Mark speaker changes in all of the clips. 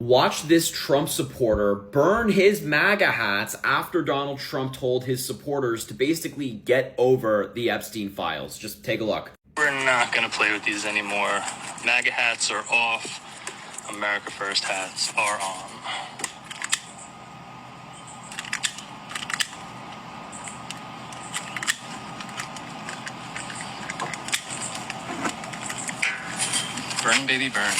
Speaker 1: Watch this Trump supporter burn his MAGA hats after Donald Trump told his supporters to basically get over the Epstein files. Just take a look.
Speaker 2: We're not going to play with these anymore. MAGA hats are off. America First hats are on. Burn, baby, burn.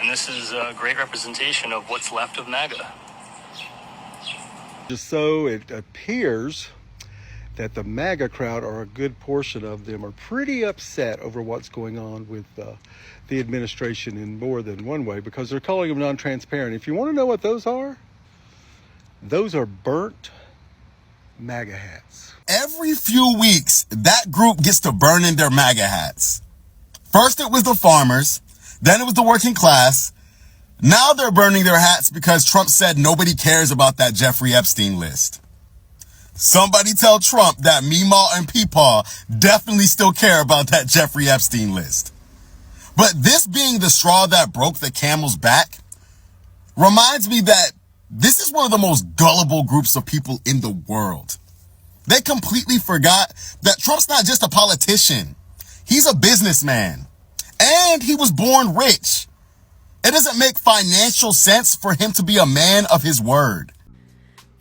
Speaker 2: And this is a great representation of what's left of MAGA.
Speaker 3: So it appears that the MAGA crowd, or a good portion of them, are pretty upset over what's going on with the administration in more than one way, because they're calling them non-transparent. If you want to know what those are burnt MAGA hats.
Speaker 4: Every few weeks, that group gets to burn in their MAGA hats. First it was the farmers, then it was the working class. Now they're burning their hats because Trump said nobody cares about that Jeffrey Epstein list. Somebody tell Trump that Meemaw and Peepaw definitely still care about that Jeffrey Epstein list. But this being the straw that broke the camel's back reminds me that this is one of the most gullible groups of people in the world. They completely forgot that Trump's not just a politician. He's a businessman. And he was born rich. It doesn't make financial sense for him to be a man of his word.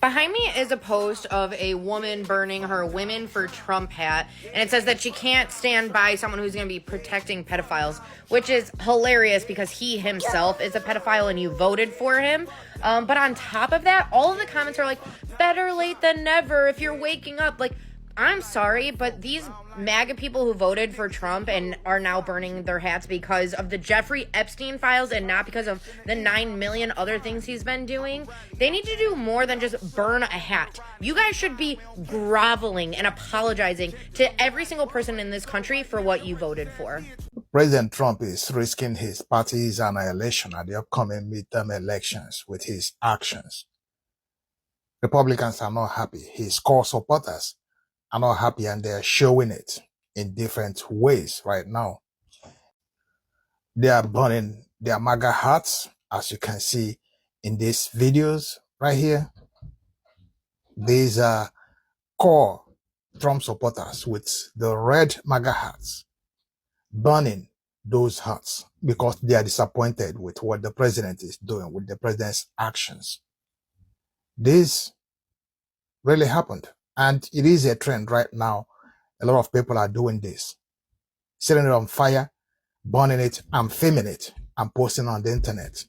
Speaker 5: Behind me is a post of a woman burning her Women for Trump hat, and it says that she can't stand by someone who's going to be protecting pedophiles, which is hilarious because he himself is a pedophile and you voted for him. But on top of that, all of the comments are like, better late than never if you're waking up. Like, I'm sorry, but these MAGA people who voted for Trump and are now burning their hats because of the Jeffrey Epstein files and not because of the 9 million other things he's been doing, they need to do more than just burn a hat. You guys should be groveling and apologizing to every single person in this country for what you voted for.
Speaker 6: President Trump is risking his party's annihilation at the upcoming midterm elections with his actions. Republicans are not happy. His core supporters are not happy, and they're showing it in different ways right now. They are burning their MAGA hats, as you can see in these videos right here. These are core Trump supporters with the red MAGA hats, burning those hats because they are disappointed with what the president is doing, with the president's actions. This really happened. And it is a trend right now. A lot of people are doing this. Setting it on fire, burning it, and filming it, and posting on the internet.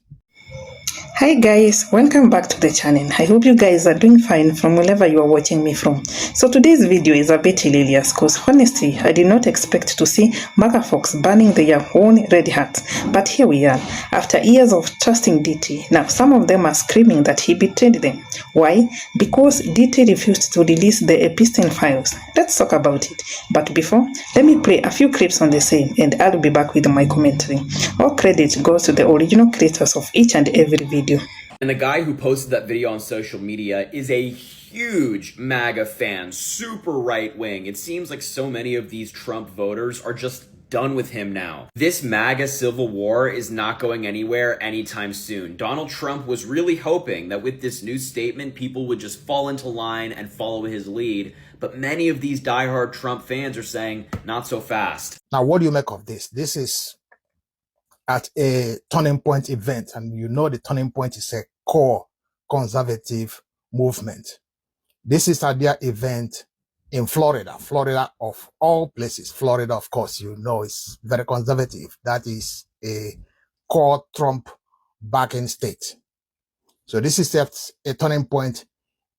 Speaker 7: Hi guys, welcome back to the channel. I hope you guys are doing fine from wherever you are watching me from. So today's video is a bit hilarious because honestly, I did not expect to see MAGA folks burning their own red hats. But here we are, after years of trusting DT. Now some of them are screaming that he betrayed them. Why? Because DT refused to release the Epstein files. Let's talk about it. But before, let me play a few clips on the same and I'll be back with my commentary. All credit goes to the original creators of each and every video.
Speaker 1: And the guy who posted that video on social media is a huge MAGA fan, super right-wing. It seems like so many of these Trump voters are just done with him now. This MAGA civil war is not going anywhere anytime soon. Donald Trump was really hoping that with this new statement, people would just fall into line and follow his lead. But many of these diehard Trump fans are saying, not so fast.
Speaker 6: Now, what do you make of this? This is at a turning point event, and you know the turning point is a core conservative movement. This is at their event in Florida. Florida of all places. Florida, of course, you know, is very conservative. That is a core Trump backing state. So this is a turning point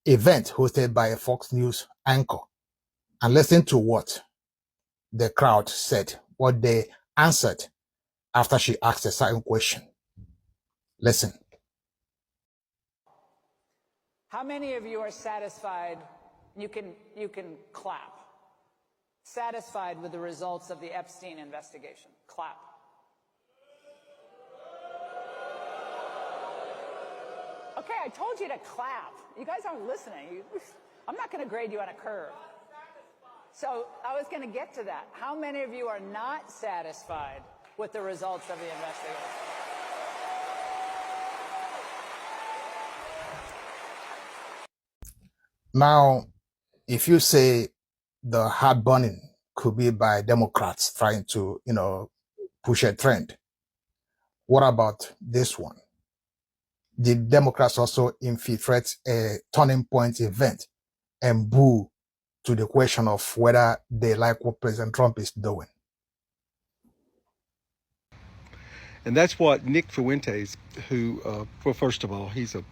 Speaker 6: event hosted by a Fox News anchor. And listen to what the crowd said, what they answered after she asked a certain question. Listen.
Speaker 8: How many of you are satisfied? You can clap. Satisfied with the results of the Epstein investigation? Clap. Okay, I told you to clap. You guys aren't listening. I'm not going to grade you on a curve. So I was going to get to that. How many of you are not satisfied with the results of the investigation?
Speaker 6: Now, if you say the hard burning could be by Democrats trying to, push a trend, what about this one? Did Democrats also infiltrate a turning point event and boo to the question of whether they like what President Trump is doing?
Speaker 3: And that's what Nick Fuentes, who, well, first of all, he's a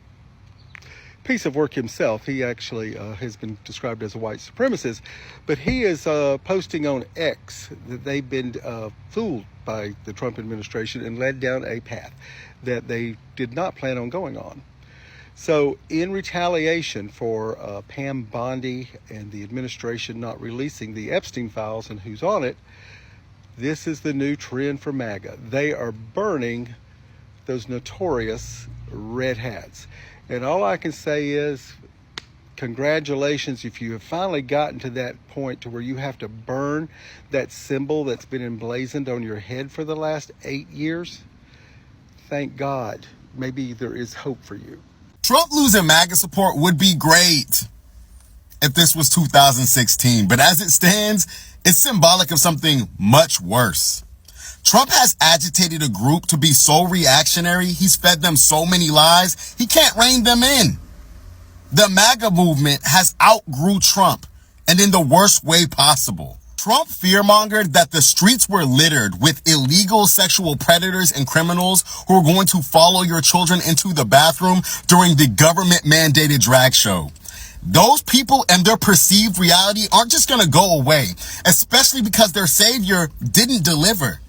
Speaker 3: piece of work himself. He actually has been described as a white supremacist, but he is posting on X that they've been fooled by the Trump administration and led down a path that they did not plan on going on. So in retaliation for Pam Bondi and the administration not releasing the Epstein files and who's on it, this is the new trend for MAGA. They are burning those notorious red hats. And all I can say is, congratulations if you have finally gotten to that point to where you have to burn that symbol that's been emblazoned on your head for the last 8 years. Thank God. Maybe there is hope for you.
Speaker 4: Trump losing MAGA support would be great if this was 2016, but as it stands, it's symbolic of something much worse. Trump has agitated a group to be so reactionary, he's fed them so many lies, he can't rein them in. The MAGA movement has outgrew Trump, and in the worst way possible. Trump fearmongered that the streets were littered with illegal sexual predators and criminals who are going to follow your children into the bathroom during the government-mandated drag show. Those people and their perceived reality aren't just going to go away, especially because their savior didn't deliver.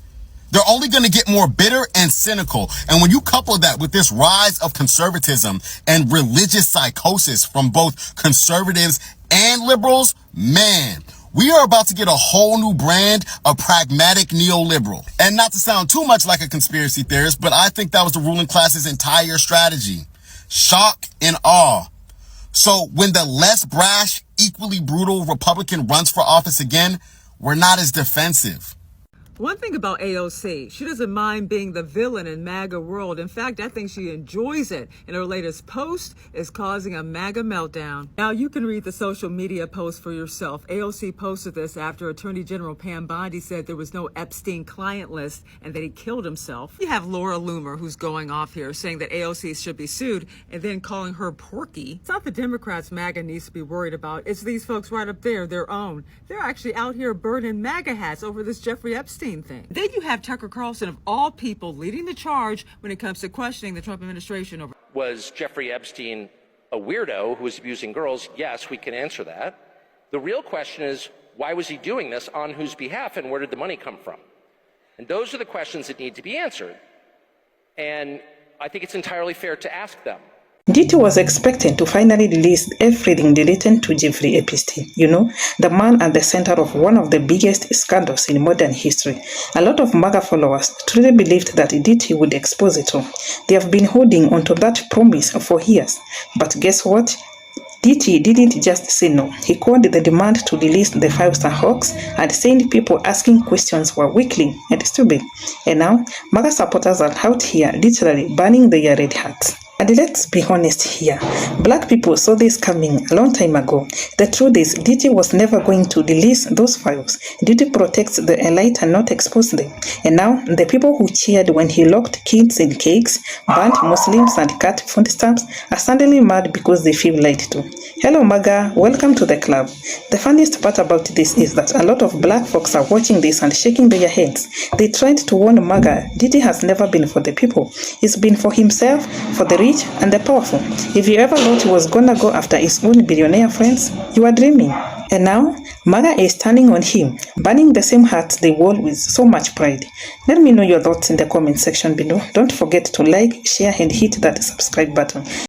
Speaker 4: They're only going to get more bitter and cynical. And when you couple that with this rise of conservatism and religious psychosis from both conservatives and liberals, man, we are about to get a whole new brand of pragmatic neoliberal. And not to sound too much like a conspiracy theorist, but I think that was the ruling class's entire strategy. Shock and awe. So when the less brash, equally brutal Republican runs for office again, we're not as defensive.
Speaker 9: One thing about AOC, she doesn't mind being the villain in MAGA world. In fact, I think she enjoys it. And her latest post is causing a MAGA meltdown. Now, you can read the social media post for yourself. AOC posted this after Attorney General Pam Bondi said there was no Epstein client list and that he killed himself. You have Laura Loomer, who's going off here, saying that AOC should be sued and then calling her Porky. It's not the Democrats MAGA needs to be worried about. It's these folks right up there, their own. They're actually out here burning MAGA hats over this Jeffrey Epstein thing. Then you have Tucker Carlson, of all people, leading the charge when it comes to questioning the Trump administration over.
Speaker 10: Was Jeffrey Epstein a weirdo who was abusing girls? Yes, we can answer that. The real question is, why was he doing this, on whose behalf, and where did the money come from? And those are the questions that need to be answered. And I think it's entirely fair to ask them.
Speaker 7: DT was expecting to finally release everything relating to Jeffrey Epstein, the man at the center of one of the biggest scandals in modern history. A lot of MAGA followers truly believed that DT would expose it all. They have been holding onto that promise for years. But guess what? DT didn't just say no. He called the demand to release the files a hoax and saying people asking questions were weakling and stupid. And now, MAGA supporters are out here literally burning their red hats. And let's be honest here, black people saw this coming a long time ago. The truth is, DT was never going to release those files. DT protects the elite and not expose them. And now, the people who cheered when he locked kids in cakes, banned Muslims and cut food stamps are suddenly mad because they feel lied to. Hello MAGA, welcome to the club. The funniest part about this is that a lot of black folks are watching this and shaking their heads. They tried to warn MAGA, DT has never been for the people. It's been for himself, for the rich and the powerful. If you ever thought he was gonna go after his own billionaire friends, you are dreaming. And now, MAGA is turning on him, banning the same hats they wore with so much pride. Let me know your thoughts in the comment section below. Don't forget to like, share and hit that subscribe button.